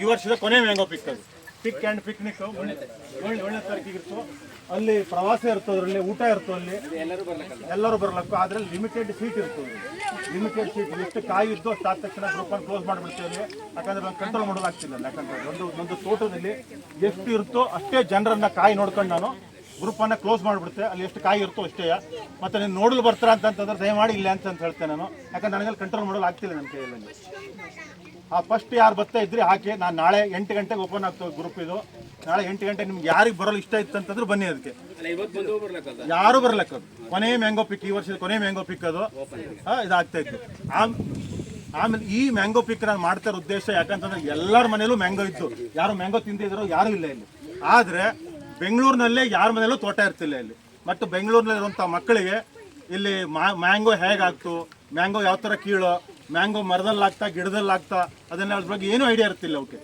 ಈ ವರ್ಷದ ಕೊನೆ ಮ್ಯಾಂಗೋ ಪಿಕ್ ಅದು ಪಿಕ್ ಆ್ಯಂಡ್ ಪಿಕ್ನಿಕ್ ಒಳ್ಳೆ ತಾರೀಕಿಗಿತ್ತು. ಅಲ್ಲಿ ಪ್ರವಾಸ ಇರ್ತದೆ, ಅದರಲ್ಲಿ ಊಟ ಇರ್ತದೆ, ಅಲ್ಲಿ ಎಲ್ಲರೂ ಬರ್ಲಕ್ಕ. ಆದರೆ ಲಿಮಿಟೆಡ್ ಸೀಟ್ ಇರ್ತದೆ, ಲಿಮಿಟೆಡ್ ಸೀಟ್. ಎಷ್ಟು ಕಾಯಿ ಇದ್ದು ಅಷ್ಟು ಆದ ತಕ್ಷಣ ಗ್ರೂಪನ್ನು ಕ್ಲೋಸ್ ಮಾಡಿಬಿಡ್ತೇವೆ. ಯಾಕಂದ್ರೆ ನಾನು ಕಂಟ್ರೋಲ್ ಮಾಡೋದಾಗ್ತಿಲ್ಲ. ಯಾಕಂದ್ರೆ ಒಂದು ತೋಟದಲ್ಲಿ ಎಷ್ಟು ಇರುತ್ತೋ ಅಷ್ಟೇ ಜನರನ್ನ ಕಾಯಿ ನೋಡ್ಕೊಂಡು ನಾನು ಗ್ರೂಪನ್ನು ಕ್ಲೋಸ್ ಮಾಡಿಬಿಡ್ತೆ. ಅಲ್ಲಿ ಎಷ್ಟು ಕಾಯಿ ಇರ್ತೋ ಅಷ್ಟೇ. ಮತ್ತು ನೀನು ನೋಡಲು ಬರ್ತಾರ ಅಂತಂದ್ರೆ ದಯಮಾಡಿ ಇಲ್ಲ ಅಂತ ಹೇಳ್ತೇನೆ ನಾನು. ಯಾಕಂದ್ರೆ ನನಗೆ ಕಂಟ್ರೋಲ್ ಮಾಡೋದು ಆಗ್ತಿಲ್ಲ ನನ್ನ ಕೈಯಲ್ಲಿ. ಫಸ್ಟ್ ಯಾರು ಬರ್ತಾ ಇದ್ರಿ ಹಾಕಿ. ನಾನು ನಾಳೆ 8 ಗಂಟೆಗೆ ಓಪನ್ ಆಗ್ತದೆ ಗ್ರೂಪ್ ಇದು. ನಾಳೆ 8 ಗಂಟೆಗೆ ನಿಮ್ಗೆ ಯಾರಿಗೆ ಬರೋಲ್ಲ ಇಷ್ಟ ಇತ್ತು ಅಂತಂದ್ರೆ ಬನ್ನಿ. ಅದಕ್ಕೆ ಯಾರು ಬರ್ಲಕ್ಕ. ಕೊನೆ ಮ್ಯಾಂಗೋ ಪಿಕ್, ಈ ವರ್ಷದ ಕೊನೆ ಮ್ಯಾಂಗೋ ಪಿಕ್ ಅದು ಇದಾಗ್ತಾ ಇತ್ತು. ಆಮೇಲೆ ಈ ಮ್ಯಾಂಗೋ ಪಿಕ್ ನಾನು ಮಾಡ್ತಾ ಇರೋ ಉದ್ದೇಶ ಯಾಕಂತಂದ್ರೆ ಎಲ್ಲರ ಮನೇಲೂ ಮ್ಯಾಂಗೋ ಇತ್ತು. ಯಾರು ಮ್ಯಾಂಗೋ ತಿಂದಿದ್ರು ಯಾರೂ ಇಲ್ಲ ಇಲ್ಲಿ. ಆದರೆ ಬೆಂಗಳೂರಿನಲ್ಲೇ ಯಾರ ಮನೆಯಲ್ಲೂ ತೋಟ ಇರ್ತಿಲ್ಲ ಇಲ್ಲಿ. ಮತ್ತು ಬೆಂಗಳೂರಿನಲ್ಲಿರುವಂಥ ಮಕ್ಕಳಿಗೆ ಇಲ್ಲಿ ಮ್ಯಾಂಗೋ ಹೇಗಾಗ್ತು, ಮ್ಯಾಂಗೋ ಯಾವ ಥರ ಕೀಳೋ, ಮ್ಯಾಂಗೋ ಮರದಲ್ಲಾಗ್ತಾ ಗಿಡದಲ್ಲಾಗ್ತಾ ಅದನ್ನ ಅದ್ರ ಬಗ್ಗೆ ಏನೂ ಐಡಿಯಾ ಇರ್ತಿಲ್ಲ ಅವಕ್ಕೆ.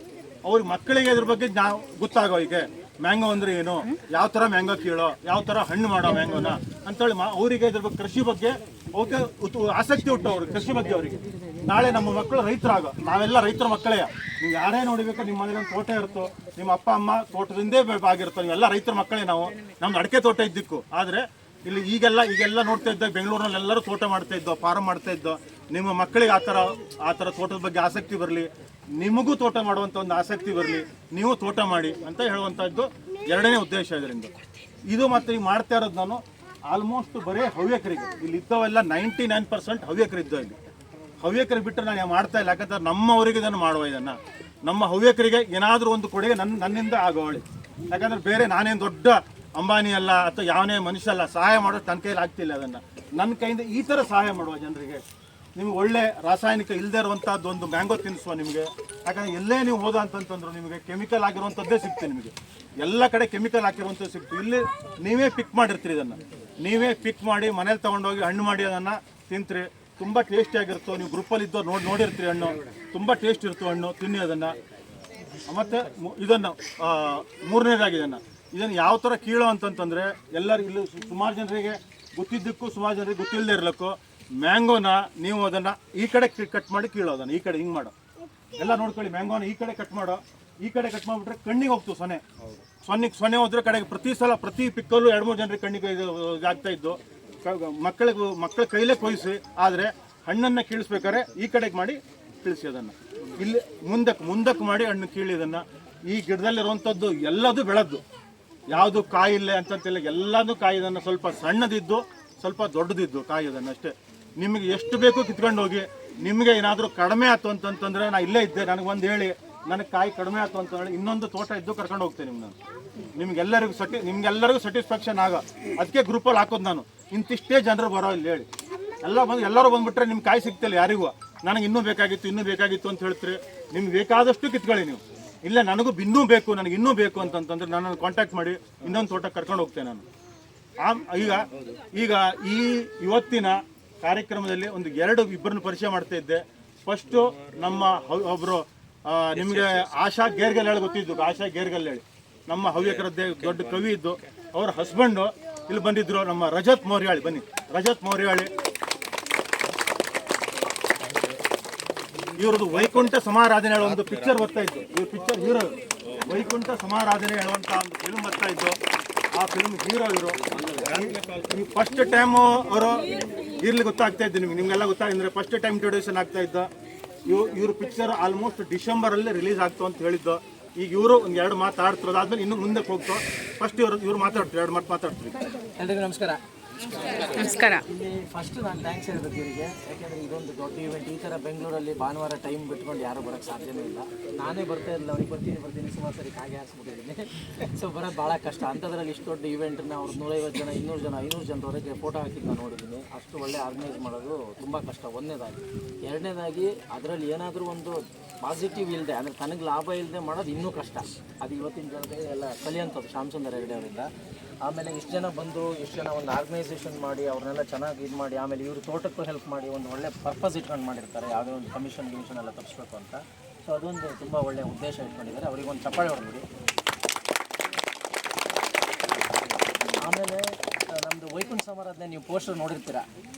ಅವ್ರಿಗೆ ಮಕ್ಕಳಿಗೆ ಅದ್ರ ಬಗ್ಗೆ ಗೊತ್ತಾಗೋ. ಈಗ ಮ್ಯಾಂಗೋ ಅಂದ್ರೆ ಏನು, ಯಾವ ಥರ ಮ್ಯಾಂಗೋ ಕೀಳೋ, ಯಾವ ಥರ ಹಣ್ಣು ಮಾಡೋ ಮ್ಯಾಂಗೋನ ಅಂತೇಳಿ ಅವರಿಗೆ ಇದ್ರ ಬಗ್ಗೆ ಕೃಷಿ ಬಗ್ಗೆ ಅವಕ್ಕೆ ಆಸಕ್ತಿ ಹುಟ್ಟು ಅವ್ರಿಗೆ ಕೃಷಿ ಬಗ್ಗೆ ಅವರಿಗೆ. ನಾಳೆ ನಮ್ಮ ಮಕ್ಕಳು ರೈತರಾಗೋ. ನಾವೆಲ್ಲ ರೈತರ ಮಕ್ಕಳೇ. ನೀವು ಯಾರೇ ನೋಡಬೇಕು, ನಿಮ್ಮ ಮನೇಲಿ ತೋಟ ಇರುತ್ತೋ, ನಿಮ್ಮ ಅಪ್ಪ ಅಮ್ಮ ತೋಟದಿಂದೇ ಆಗಿರುತ್ತೋ, ನೀವೆಲ್ಲ ರೈತರ ಮಕ್ಕಳೇ. ನಮ್ದು ಅಡಿಕೆ ತೋಟ ಇದ್ದಿಕ್ಕು. ಆದರೆ ಇಲ್ಲಿ ಈಗೆಲ್ಲ ನೋಡ್ತಾ ಇದ್ದ ಬೆಂಗಳೂರಿನಲ್ಲಿ ಎಲ್ಲರೂ ತೋಟ ಮಾಡ್ತಾ ಇದ್ದೋ, ಫಾರಂ ಮಾಡ್ತಾ ಇದ್ದೋ. ನಿಮ್ಮ ಮಕ್ಕಳಿಗೆ ಆ ಥರ ತೋಟದ ಬಗ್ಗೆ ಆಸಕ್ತಿ ಬರಲಿ, ನಿಮಗೂ ತೋಟ ಮಾಡುವಂಥ ಒಂದು ಆಸಕ್ತಿ ಬರಲಿ, ನೀವು ತೋಟ ಮಾಡಿ ಅಂತ ಹೇಳುವಂಥದ್ದು ಎರಡನೇ ಉದ್ದೇಶ ಇದರಿಂದ. ಇದು ಮತ್ತು ಈಗ ಮಾಡ್ತಾ ಇರೋದು ನಾನು ಆಲ್ಮೋಸ್ಟ್ ಬರೀ ಹವ್ಯಕರಿಗೆ. ಇಲ್ಲಿ ಇದ್ದವೆಲ್ಲ 99% ಹವ್ಯಕರಿದ್ದೋ. ಇಲ್ಲಿ ಹವ್ಯಕರಿಗೆ ಬಿಟ್ಟರೆ ನಾನು ಮಾಡ್ತಾ ಇಲ್ಲ. ಯಾಕಂದ್ರೆ ನಮ್ಮವರಿಗೆ ಇದನ್ನು ಮಾಡುವ. ಇದನ್ನು ನಮ್ಮ ಹವ್ಯಕರಿಗೆ ಏನಾದರೂ ಒಂದು ಕೊಡುಗೆ ನನ್ನಿಂದ ಆಗೋಳಿ. ಯಾಕಂದ್ರೆ ಬೇರೆ ನಾನೇನು ದೊಡ್ಡ ಅಂಬಾನಿ ಅಲ್ಲ ಅಥವಾ ಯಾವನೇ ಮನುಷ್ಯ ಅಲ್ಲ, ಸಹಾಯ ಮಾಡೋದು ನನ್ನ ಕೈಯಲ್ಲಿ ಆಗ್ತಿಲ್ಲ. ಅದನ್ನು ನನ್ನ ಕೈಯಿಂದ ಈ ಥರ ಸಹಾಯ ಮಾಡುವ ಜನರಿಗೆ. ನಿಮ್ಗೆ ಒಳ್ಳೆ ರಾಸಾಯನಿಕ ಇಲ್ಲದೆ ಇರುವಂಥದ್ದು ಒಂದು ಮ್ಯಾಂಗೋ ತಿನ್ನಿಸುವ ನಿಮಗೆ. ಯಾಕಂದರೆ ಎಲ್ಲೇ ನೀವು ಹೋದ ಅಂತಂತಂದ್ರು ನಿಮಗೆ ಕೆಮಿಕಲ್ ಆಗಿರುವಂಥದ್ದೇ ಸಿಗ್ತದೆ. ನಿಮಗೆ ಎಲ್ಲ ಕಡೆ ಕೆಮಿಕಲ್ ಹಾಕಿರುವಂಥದ್ದು ಸಿಗ್ತದೆ. ಇಲ್ಲಿ ನೀವೇ ಪಿಕ್ ಮಾಡಿರ್ತೀರಿ. ಇದನ್ನು ನೀವೇ ಪಿಕ್ ಮಾಡಿ ಮನೇಲಿ ತೊಗೊಂಡೋಗಿ ಹಣ್ಣು ಮಾಡಿ ಅದನ್ನು ತಿಂತ್ರಿ. ತುಂಬ ಟೇಸ್ಟಿಯಾಗಿರ್ತವೆ. ನೀವು ಗ್ರೂಪಲ್ಲಿ ಇದ್ದೋ ನೋಡಿರ್ತೀರಿ. ಹಣ್ಣು ತುಂಬ ಟೇಸ್ಟ್ ಇರ್ತವೆ. ಹಣ್ಣು ತಿನ್ನಿ ಅದನ್ನು. ಮತ್ತು ಇದನ್ನು ಮೂರನೇದಾಗಿ ಇದನ್ನು ಯಾವ ಥರ ಕೀಳೋ ಅಂತಂತಂದರೆ ಎಲ್ಲರಿಗೂ ಇಲ್ಲಿ ಸುಮಾರು ಜನರಿಗೆ ಗೊತ್ತಿದ್ದಕ್ಕೂ ಸುಮಾರು ಜನರಿಗೆ ಗೊತ್ತಿಲ್ಲದೆ ಇರಲಿಕ್ಕೂ ಮ್ಯಾಂಗೋನ ನೀವು ಅದನ್ನು ಈ ಕಡೆ ಕಟ್ ಮಾಡಿ ಕೀಳೋದನ್ನು ಈ ಕಡೆ ಹಿಂಗೆ ಮಾಡೋ. ಎಲ್ಲ ನೋಡ್ಕೊಳ್ಳಿ. ಮ್ಯಾಂಗೋನ ಈ ಕಡೆ ಕಟ್ ಮಾಡೋ. ಈ ಕಡೆ ಕಟ್ ಮಾಡಿಬಿಟ್ರೆ ಕಣ್ಣಿಗೆ ಹೋಗ್ತು ಸೊನ್ನೆ ಹೋದ್ರೆ ಕಡೆಗೆ ಪ್ರತಿ ಪಿಕ್ಕಲ್ಲೂ 2-3 ಜನರಿಗೆ ಕಣ್ಣಿಗೆ ಆಗ್ತಾ ಇದ್ದು. ಮಕ್ಕಳ ಕೈಲೇ ಕೊಯ್ಸಿ. ಆದರೆ ಹಣ್ಣನ್ನು ಕೀಳಿಸ್ಬೇಕಾದ್ರೆ ಈ ಕಡೆಗೆ ಮಾಡಿ ಕೀಳಿಸಿ ಅದನ್ನು. ಇಲ್ಲಿ ಮುಂದಕ್ಕೆ ಮಾಡಿ ಹಣ್ಣು ಕೀಳಿದನ್ನು. ಈ ಗಿಡದಲ್ಲಿರುವಂಥದ್ದು ಎಲ್ಲದೂ ಬೆಳೆದ್ದು, ಯಾವುದು ಕಾಯಿ ಇಲ್ಲ ಅಂತಂತಿಲ್ಲ. ಎಲ್ಲದೂ ಕಾಯಿ. ಇದನ್ನು ಸ್ವಲ್ಪ ಸಣ್ಣದಿದ್ದು ಸ್ವಲ್ಪ ದೊಡ್ಡದಿದ್ದು ಕಾಯಿ ಅದನ್ನು ಅಷ್ಟೇ. ನಿಮಗೆ ಎಷ್ಟು ಬೇಕು ಕಿತ್ಕೊಂಡು ಹೋಗಿ. ನಿಮಗೆ ಏನಾದರೂ ಕಡಿಮೆ ಆಯ್ತು ಅಂತಂತಂದರೆ ನಾನು ಇಲ್ಲೇ ಇದ್ದೆ, ನನಗೊಂದು ಹೇಳಿ ನನಗೆ ಕಾಯಿ ಕಡಿಮೆ ಆಯ್ತು ಅಂತ ಹೇಳಿ ಇನ್ನೊಂದು ತೋಟ ಇದ್ದು ಕರ್ಕೊಂಡು ಹೋಗ್ತೇನೆ ನಾನು. ನಿಮ್ಗೆಲ್ಲರಿಗೂ ಸ್ಯಾಟಿಸ್ಫ್ಯಾಕ್ಷನ್ ಆಗ. ಅದಕ್ಕೆ ಗ್ರೂಪಲ್ಲಿ ಹಾಕೋದು ನಾನು. ಇಂತಿಷ್ಟೇ ಜನರು ಬರೋ ಇಲ್ಲಿ ಹೇಳಿ. ಎಲ್ಲರೂ ಬಂದುಬಿಟ್ರೆ ನಿಮ್ಮ ಕಾಯಿ ಸಿಗ್ತಿಲ್ಲ ಯಾರಿಗೂ. ನನಗೆ ಇನ್ನೂ ಬೇಕಾಗಿತ್ತು ಅಂತ ಹೇಳ್ತೀರಿ. ನಿಮ್ಗೆ ಬೇಕಾದಷ್ಟು ಕಿತ್ಕೊಳ್ಳಿ ನೀವು. ಇಲ್ಲ ನನಗೂ ನನಗೆ ಇನ್ನೂ ಬೇಕು ಅಂತಂತಂದ್ರೆ ನನ್ನನ್ನು ಕಾಂಟ್ಯಾಕ್ಟ್ ಮಾಡಿ ಇನ್ನೊಂದು ತೋಟಕ್ಕೆ ಕರ್ಕೊಂಡು ಹೋಗ್ತೇನೆ ನಾನು. ಈಗ ಇವತ್ತಿನ ಕಾರ್ಯಕ್ರಮದಲ್ಲಿ ಇಬ್ಬರನ್ನು ಪರಿಚಯ ಮಾಡ್ತಾ ಇದ್ದೆ. ಫಸ್ಟು ನಮ್ಮ ಒಬ್ಬರು ನಿಮಗೆ ಆಶಾ ಗೇರ್ಗಲ್ ಹೇಳಿ ಗೊತ್ತಿದ್ದು. ಆಶಾ ಗೇರ್ಗಲ್ ಹೇಳಿ ನಮ್ಮ ಹವ್ಯಕರದ್ದೇ ದೊಡ್ಡ ಕವಿ ಇದ್ದು. ಅವರ ಹಸ್ಬೆಂಡು ಇಲ್ಲಿ ಬಂದಿದ್ರು, ನಮ್ಮ ರಜತ್ ಮೌರ್ಯಾಳಿ. ಬನ್ನಿ, ರಜತ್ ಮೌರ್ಯಾಳಿ. ಇವ್ರದ್ದು ವೈಕುಂಠ ಸಮಾರಾಧನೆ ಹೇಳೋ ಒಂದು ಪಿಕ್ಚರ್ ಬರ್ತಾ ಇತ್ತು. ಇವ್ರ ಪಿಕ್ಚರ್ ಹೀರೋ. ವೈಕುಂಠ ಸಮಾರಾಧನೆ ಹೇಳುವಂಥ ಒಂದು ಫಿಲ್ಮ್ ಬರ್ತಾ ಇದ್ದು. ಆ ಫಿಲ್ಮ್ ಹೀರೋ ಇವರು. ಫಸ್ಟ್ ಟೈಮು ಅವರು ಇರ್ಲಿ ಗೊತ್ತಾಗ್ತಾ ಇದ್ದು ನಿಮಗೆಲ್ಲ ಗೊತ್ತಾಗಿದ್ರೆ ಫಸ್ಟ್ ಟೈಮ್ ಇಂಟ್ರೊಡ್ಯೂಷನ್ ಆಗ್ತಾ ಇದ್ದ. ಇವ್ರ ಪಿಕ್ಚರ್ ಆಲ್ಮೋಸ್ಟ್ ಡಿಸೆಂಬರಲ್ಲಿ ರಿಲೀಸ್ ಆಗ್ತು ಅಂತ ಹೇಳಿದ್ದು. ಈಗ ಇವರು ಒಂದು 2 ಮಾತಾಡ್ತಿರೋದು ಆದ್ಮೇಲೆ ಇನ್ನು ಮುಂದಕ್ಕೆ ಹೋಗ್ತು. ಫಸ್ಟ್ ಇವ್ರು ಮಾತಾಡ್ತಾರೆ, 2 ಮಾತು ಮಾತಾಡ್ತೀವಿ. ಎಲ್ರಿಗೂ ನಮಸ್ಕಾರ. ಫಸ್ಟ್ ನಾನು ಥ್ಯಾಂಕ್ಸ್ ಹೇಳ್ಬೇಕು ಇವರಿಗೆ. ಯಾಕೆಂದರೆ ಇದೊಂದು ದೊಡ್ಡ ಇವೆಂಟ್. ಈ ಥರ ಬೆಂಗಳೂರಲ್ಲಿ ಭಾನುವಾರ ಟೈಮ್ ಬಿಟ್ಕೊಂಡು ಯಾರೂ ಬರೋಕ್ಕೆ ಸಾಧ್ಯನೇ ಇಲ್ಲ. ನಾನೇ ಬರ್ತಾ ಇರಲಿಲ್ಲ. ಅವ್ರಿಗೆ ಬರ್ತೀನಿ ಸುಮಾರು ಸರಿ ಕಾಗೆ ಹಾರಿಸ್ಬಿಟ್ಟಿದ್ದೀನಿ. ಸೊ ಬರೋದು ಭಾಳ ಕಷ್ಟ. ಅಂಥದ್ರಲ್ಲಿ ಇಷ್ಟು ದೊಡ್ಡ ಇವೆಂಟನ್ನ ಅವ್ರು 150 ಜನ 200 ಜನ 500 ಜನರವರೆಗೆ ಫೋಟೋ ಹಾಕಿದ್ದು ನಾನು ನೋಡಿದ್ದೀನಿ. ಅಷ್ಟು ಒಳ್ಳೆ ಆರ್ಗನೈಸ್ ಮಾಡೋದು ತುಂಬ ಕಷ್ಟ. ಒಂದನೇದಾಗಿ. ಎರಡನೇದಾಗಿ ಅದರಲ್ಲಿ ಏನಾದರೂ ಒಂದು ಪಾಸಿಟಿವ್ ಇಲ್ಲದೆ, ಅಂದರೆ ತನಗೆ ಲಾಭ ಇಲ್ಲದೆ ಮಾಡೋದು ಇನ್ನೂ ಕಷ್ಟ. ಅದು ಇವತ್ತಿನ ಜನತೆಗೆ ಎಲ್ಲ ಕಲಿಯಂಥದ್ದು ಶ್ಯಾಮಸುಂದರ್ ಹೆಗಡೆ ಅವರಿಂದ. ಆಮೇಲೆ ಇಷ್ಟು ಜನ ಬಂದು ಇಷ್ಟು ಜನ ಒಂದು ಆರ್ಗನೈಸೇಷನ್ ಮಾಡಿ ಅವ್ರನ್ನೆಲ್ಲ ಚೆನ್ನಾಗಿ ಇದು ಮಾಡಿ, ಆಮೇಲೆ ಇವರು ತೋಟಕ್ಕೂ ಹೆಲ್ಪ್ ಮಾಡಿ ಒಂದು ಒಳ್ಳೆ ಪರ್ಪಸ್ ಇಟ್ಕೊಂಡು ಮಾಡಿರ್ತಾರೆ. ಯಾವುದೇ ಒಂದು ಕಮಿಷನ್ ಎಲ್ಲ ತಪ್ಪಿಸ್ಬೇಕು ಅಂತ. ಸೊ ಅದೊಂದು ತುಂಬ ಒಳ್ಳೆಯ ಉದ್ದೇಶ ಇಟ್ಕೊಂಡಿದ್ದಾರೆ. ಅವರಿಗೊಂದು ಚಪ್ಪಾಳೆ ಹೊಡೆದ್ಬಿಡಿ. ಆಮೇಲೆ ನಮ್ಮದು ವೈಕುಂಠ ಸಮಾರಾಧನೆ ನೀವು ಪೋಸ್ಟರ್ ನೋಡಿರ್ತೀರ.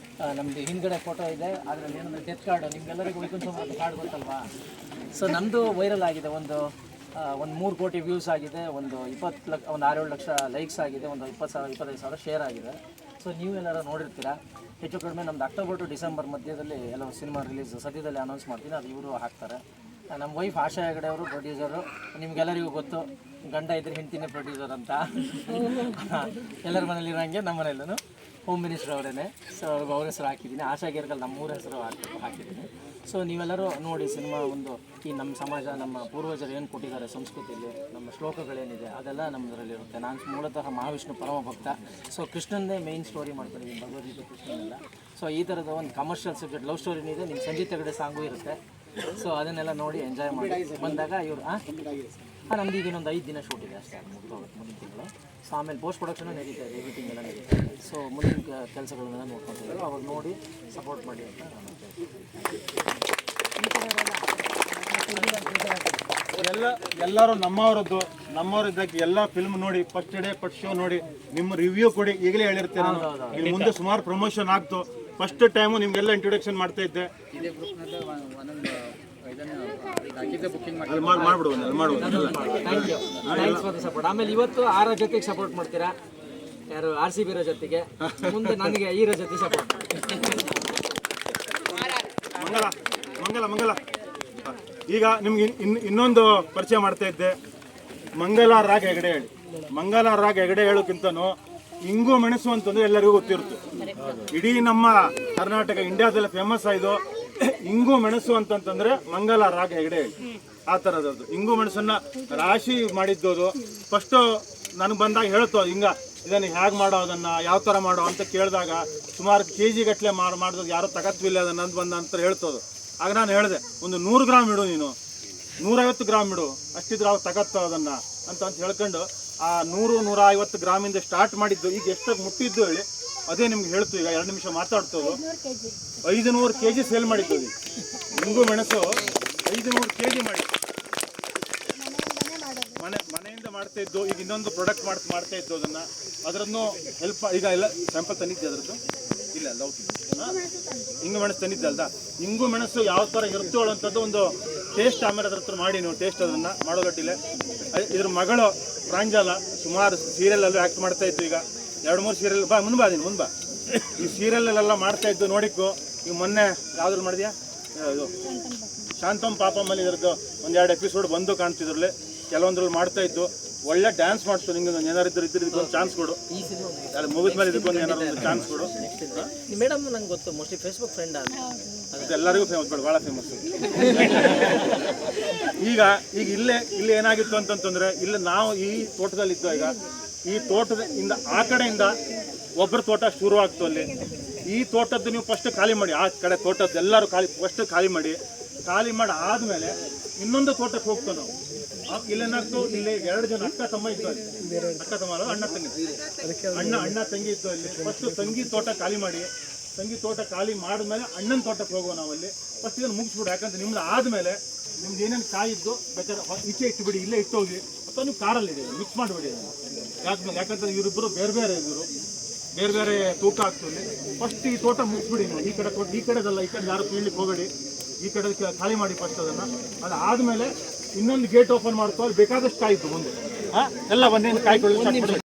ನಮ್ಮದು ಹಿಂದ್ಗಡೆ ಫೋಟೋ ಇದೆ. ಅದರಲ್ಲಿ ಏನಂದರೆ ಡೆತ್ ಕಾರ್ಡು. ನಿಮಗೆಲ್ಲರಿಗೂ ವೈಕುಂಠ ಸಮಾರಾಧನೆ ಕಾರ್ಡ್ ಗೊತ್ತಲ್ವಾ? ಸೊ ನಮ್ಮದು ವೈರಲ್ ಆಗಿದೆ, ಒಂದು 3 ಕೋಟಿ ವ್ಯೂಸ್ ಆಗಿದೆ, ಒಂದು 6-7 ಲಕ್ಷ ಲೈಕ್ಸ್ ಆಗಿದೆ, ಒಂದು 25,000 ಶೇರ್ ಆಗಿದೆ. ಸೊ ನೀವೆಲ್ಲರೂ ನೋಡಿರ್ತೀರಾ. ಹೆಚ್ಚು ಕಡಿಮೆ ನಮ್ದು ಅಕ್ಟೋಬರ್ ಟು ಡಿಸೆಂಬರ್ ಮಧ್ಯದಲ್ಲಿ ಎಲ್ಲ ಸಿನಿಮಾ ರಿಲೀಸ್ ಸದ್ಯದಲ್ಲಿ ಅನೌನ್ಸ್ ಮಾಡ್ತೀನಿ, ಅದು ಇವರು ಹಾಕ್ತಾರೆ. ನಮ್ಮ ವೈಫ್ ಆಶಾ ಹೆಗಡೆ ಅವರು ಪ್ರೊಡ್ಯೂಸರು. ನಿಮ್ಗೆಲ್ಲರಿಗೂ ಗೊತ್ತು, ಗಂಡ ಇದ್ರೆ ಹೆಂಡ್ತಿನೇ ಪ್ರೊಡ್ಯೂಸರ್ ಅಂತ. ಎಲ್ಲರ ಮನೇಲಿರೋಂಗೆ ನಮ್ಮ ಮನೆಯಲ್ಲೂ ಹೋಮ್ ಮಿನಿಸ್ಟರ್ ಅವರೇ. ಸೊ ಅವ್ರ ಹೆಸರು ಹಾಕಿದ್ದೀನಿ, ಆಶಾ ಗೇರ್ಗಲ್ ನಮ್ಮೂರ ಹೆಸರು ಹಾಕಿದ್ದೀನಿ. ಸೊ ನೀವೆಲ್ಲರೂ ನೋಡಿ ಸಿನಿಮಾ. ಒಂದು ಈ ನಮ್ಮ ಸಮಾಜ, ನಮ್ಮ ಪೂರ್ವಜರು ಏನು ಕೊಟ್ಟಿದ್ದಾರೆ ಸಂಸ್ಕೃತಿಯಲ್ಲಿ, ನಮ್ಮ ಶ್ಲೋಕಗಳೇನಿದೆ ಅದೆಲ್ಲ ನಮ್ಮದರಲ್ಲಿರುತ್ತೆ. ನಾನು ಮೂಲತಃ ಮಹಾವಿಷ್ಣು ಪರಮ ಭಕ್ತ. ಸೊ ಕೃಷ್ಣನ್ನೇ ಮೇಯ್ನ್ ಸ್ಟೋರಿ ಮಾಡ್ಕೊಂಡಿದ್ದೀನಿ, ಭಗವದ್ಗೀತೆ ಕೃಷ್ಣನೆಲ್ಲ. ಸೊ ಈ ಥರದ ಒಂದು ಕಮರ್ಷಿಯಲ್ ಸಬ್ಜೆಕ್ಟ್ ಲವ್ ಸ್ಟೋರಿನೂ ಇದೆ, ನಿಮ್ಮ ಸಂಜೆ ತೆಗಡೆ ಸಾಂಗು ಇರುತ್ತೆ. ಸೊ ಅದನ್ನೆಲ್ಲ ನೋಡಿ ಎಂಜಾಯ್ ಮಾಡಿ ಬಂದಾಗ ಇವರು ನಮ್ದು ಈಗ ಇನ್ನೊಂದು 5 ದಿನ ಶೂಟ್ ಇದೆ ಅಷ್ಟೇ, ಮುಂದಿನ ತಿಂಗಳು. ಸೊ ಆಮೇಲೆ ಪೋಸ್ಟ್ ಪ್ರೊಡಕ್ಷನ್ ನಡೀತಾ ಇದೆ, ಎಡಿಟಿಂಗ್ ಎಲ್ಲ ನಡೀತಾ ಇದೆ. ಸೊ ಮುಂದಿನ ಕೆಲಸಗಳನ್ನೆಲ್ಲ ನೋಡ್ಕೊತಿದ್ದಾರೆ, ಅವಾಗ ನೋಡಿ ಸಪೋರ್ಟ್ ಮಾಡಿ ಅಂತ ನಾನು ಎಲ್ಲರೂ ನಮ್ಮವರಿದ್ದಕ್ಕೆ ಎಲ್ಲ ಫಿಲ್ಮ್ ನೋಡಿ, ಫಸ್ಟ್ ಡೇ ಫಸ್ಟ್ ಶೋ ನೋಡಿ, ನಿಮ್ಮ ರಿವ್ಯೂ ಕೊಡಿ. ಈಗಲೇ ಹೇಳಿರ್ತೇನೆ ನಾನು, ಇಲ್ಲಿ ಮುಂದೆ ಸುಮಾರು ಪ್ರಮೋಷನ್ ಆಗ್ತು. ಫಸ್ಟ್ ಟೈಮು ನಿಮ್ಗೆಲ್ಲ ಇಂಟ್ರೊಡಕ್ಷನ್ ಮಾಡ್ತಾ ಇದ್ದೆ. Thanks for the support. ಆಮೇಲೆ ಇವತ್ತು 6 ಜೊತೆಗೆ ಸಪೋರ್ಟ್ ಮಾಡ್ತೀರಾ, ಯಾರು RCB ಇರೋ ಜೊತೆಗೆ, ಮುಂದೆ ನನಗೆ ಈರೋ ಜೊತೆ ಸಪೋರ್ಟ್ ಮಾಡಿ. ಮಂಗಲ ಈಗ ನಿಮ್ಗೆ ಇನ್ನೊಂದು ಪರಿಚಯ ಮಾಡ್ತಾ ಇದ್ದೆ. ಮಂಗಲ ರಾಗ್ ಹೆಗಡೆ ಹೇಳಿ. ಮಂಗಲ ರಾಗ್ ಹೆಗಡೆ ಹೇಳೋಕ್ಕಿಂತನೂ ಇಂಗು ಮೆಣಸು ಅಂತಂದ್ರೆ ಎಲ್ಲರಿಗೂ ಗೊತ್ತಿರುತ್ತೆ. ಇಡೀ ನಮ್ಮ ಕರ್ನಾಟಕ ಇಂಡಿಯಾದಲ್ಲಿ ಫೇಮಸ್ ಆಯ್ದು ಇಂಗು ಮೆಣಸು ಅಂತಂತಂದ್ರೆ ಮಂಗಲ ರಾಗ್ ಹೆಗಡೆ ಹೇಳಿ. ಆ ಥರದ್ದು ಇಂಗು ಮೆಣಸನ್ನ ರಾಶಿ ಮಾಡಿದ್ದೋದು. ಫಸ್ಟು ನನಗೆ ಬಂದಾಗ ಹೇಳ್ತು ಇದನ್ನು ಹೇಗೆ ಮಾಡೋ, ಅದನ್ನು ಯಾವ ಥರ ಮಾಡೋ ಅಂತ ಕೇಳಿದಾಗ ಸುಮಾರು KG ಗಟ್ಟಲೆ ಮಾಡಿದೋದು ಯಾರೋ ತಗತ್ವಿಲ್ಲ ಅದನ್ನು ಅಂತ ಬಂದ ಅಂತ ಹೇಳ್ತೋದು. ಆಗ ನಾನು ಹೇಳಿದೆ, ಒಂದು 100 ಗ್ರಾಮ್ ಇಡು, ನೀನು 150 ಗ್ರಾಮ್ ಇಡು, ಅಷ್ಟಿದ್ರೆ ಅವ್ರು ತಗತ್ತೋ ಅದನ್ನು ಅಂತ ಹೇಳ್ಕೊಂಡು ಆ 100-150 ಗ್ರಾಮಿಂದ ಸ್ಟಾರ್ಟ್ ಮಾಡಿದ್ದು. ಈಗ ಎಷ್ಟಾಗಿ ಮುಟ್ಟಿದ್ದು ಹೇಳಿ, ಅದೇ ನಿಮ್ಗೆ ಹೇಳ್ತು. ಈಗ 2 ನಿಮಿಷ ಮಾತಾಡ್ತೋದು. 500 kg ಸೇಲ್ ಮಾಡಿದ್ದು ಇಂಗು ಮೆಣಸು. 500 kg ಮಾಡಿ ಮನೆಯಿಂದ ಮಾಡ್ತಾ ಇದ್ದು. ಈಗ ಇನ್ನೊಂದು ಪ್ರಾಡಕ್ಟ್ ಮಾಡ್ತಾ ಇದ್ದು ಅದನ್ನು ಹೆಲ್ಪ್. ಈಗ ಎಲ್ಲ ಸ್ಯಾಂಪಲ್ ತಂದಿದ್ದೆ ಅದರದ್ದು ಇಲ್ಲ ಇಂಗು ಮೆಣಸು ತಂದಿದ್ದೆ ಅಲ್ದ. ಇಂಗು ಮೆಣಸು ಯಾವ ಥರ ಇರ್ತೇಳು ಅಂತದ್ದು ಒಂದು ಟೇಸ್ಟ್. ಆಮೇಲೆ ಅದ್ರ ಹತ್ರ ಮಾಡಿ ನೀವು ಟೇಸ್ಟ್ ಅದನ್ನು ಮಾಡೋದಟ್ಟಿಲೆ. ಇದ್ರ ಮಗಳು ಪ್ರಾಂಜಲ ಸುಮಾರು ಸೀರಿಯಲಲ್ಲೂ ಆ್ಯಕ್ಟ್ ಮಾಡ್ತಾ ಇತ್ತು. ಈಗ 2-3 ಸೀರಿಯಲ್ ಮುಂದೆ ಈ ಸೀರಿಯಲ್ಲೆಲ್ಲ ಮಾಡ್ತಾ ಇದ್ದು ನೋಡಿಕ್ಕು. ಈಗ ಮೊನ್ನೆ ಯಾವ್ದ್ರಲ್ಲಿ ಮಾಡಿದ್ಯಾ, ಇದು ಶಾಂತಂ ಪಾಪಮ್ಮಲ್ಲಿ ಇದ್ರದ್ದು 1-2 ಎಪಿಸೋಡ್ ಬಂದು ಕಾಣ್ತಿದ್ರಲ್ಲಿ. ಕೆಲವೊಂದ್ರಲ್ಲಿ ಮಾಡ್ತಾ ಇದ್ದು. ಒಳ್ಳೆ ಡ್ಯಾನ್ಸ್ ಮಾಡ್ತು. ನಿಂಗೆ ಏನಾರು ಇದಕ್ಕೊಂದು ಚಾನ್ಸ್ ಕೊಡು, ಅಲ್ಲಿ ಮುಗಿದ ಮೇಲೆ ಇದಕ್ಕೊಂದು ಏನಾರು ಒಂದು ಚಾನ್ಸ್ ಕೊಡು. ಮೇಡಮ್ ನಂಗೆ ಗೊತ್ತು, ಮೋಸ್ಟ್ಲಿ ಫೇಸ್ಬುಕ್ ಫ್ರೆಂಡ್ ಅಂತ. ಎಲ್ಲರಿಗೂ ಫೇಮಸ್, ಭಾಳ ಫೇಮಸ್. ಈಗ ಇಲ್ಲೇ ಏನಾಗಿತ್ತು ಅಂತಂತಂದ್ರೆ, ಇಲ್ಲಿ ನಾವು ಈ ತೋಟದಲ್ಲಿದ್ದು. ಈಗ ಈ ತೋಟದಿಂದ ಆ ಕಡೆಯಿಂದ ಒಬ್ಬರ ತೋಟ ಶುರು ಆಗ್ತು. ಅಲ್ಲಿ ಈ ತೋಟದ್ದು ನೀವು ಫಸ್ಟ್ ಖಾಲಿ ಮಾಡಿ. ಆ ಕಡೆ ತೋಟದ್ದು ಎಲ್ಲರೂ ಫಸ್ಟ್ ಖಾಲಿ ಮಾಡಿ ಆದಮೇಲೆ ಇನ್ನೊಂದು ತೋಟಕ್ಕೆ ಹೋಗ್ತೇವೆ ನಾವು. ಇಲ್ಲೇನಾಗ್ತು, ಇಲ್ಲಿ 2 ಜನ ಅಕ್ಕ ತಮ್ಮ ಇತ್ತು. ಅಕ್ಕ ತಮ್ಮ ಅಲ್ಲ, ಅಣ್ಣ ತಂಗಿ ಇತ್ತು. ಅಲ್ಲಿ ಫಸ್ಟ್ ತಂಗಿ ತೋಟ ಖಾಲಿ ಮಾಡಿ, ತಂಗಿ ತೋಟ ಖಾಲಿ ಮಾಡಿದ್ಮೇಲೆ ಅಣ್ಣನ ತೋಟಕ್ಕೆ ಹೋಗುವ ನಾವಲ್ಲಿ. ಫಸ್ಟ್ ಇದನ್ನು ಮುಗಿಸ್ಬಿಡು. ಯಾಕಂದ್ರೆ ನಿಮ್ದು ಆದಮೇಲೆ ನಿಮ್ದು ಏನೇನು ಕಾಯಿ ಇದ್ದು ಬೇಕಾದ್ರೆ ಈಚೆ ಇಟ್ಟುಬಿಡಿ, ಇಲ್ಲೇ ಇಟ್ಟೋಗಿ. ಅಥವಾ ನೀವು ಕಾರಲ್ಲಿ ಮಿಕ್ಸ್ ಮಾಡಿಬಿಡಿ. ಯಾಕಂದ್ರೆ ಇವರಿಬ್ಬರು ಬೇರೆ ಬೇರೆ ತೂಕ ಆಗ್ತದೆ. ಫಸ್ಟ್ ಈ ತೋಟ ಮುಗಿಸ್ಬಿಡಿ ನೀವು. ಈ ಕಡೆದಲ್ಲ, ಈ ಕಡೆ ಯಾರು ಕೀಳ್ಲಿಕ್ಕೆ ಹೋಗಬೇಡಿ. ಈ ಕಡೆ ಖಾಲಿ ಮಾಡಿ ಫಸ್ಟ್ ಅದನ್ನು. ಅದಾದಮೇಲೆ ಇನ್ನೊಂದು ಗೇಟ್ ಓಪನ್ ಮಾಡ್ಕೊ, ಅಲ್ಲಿ ಬೇಕಾದಷ್ಟು ಕಾಯಿ ಇತ್ತು ಮುಂದೆ ಎಲ್ಲ ಒಂದೇನು ಕಾಯಿ ಕೊಡಲಿ.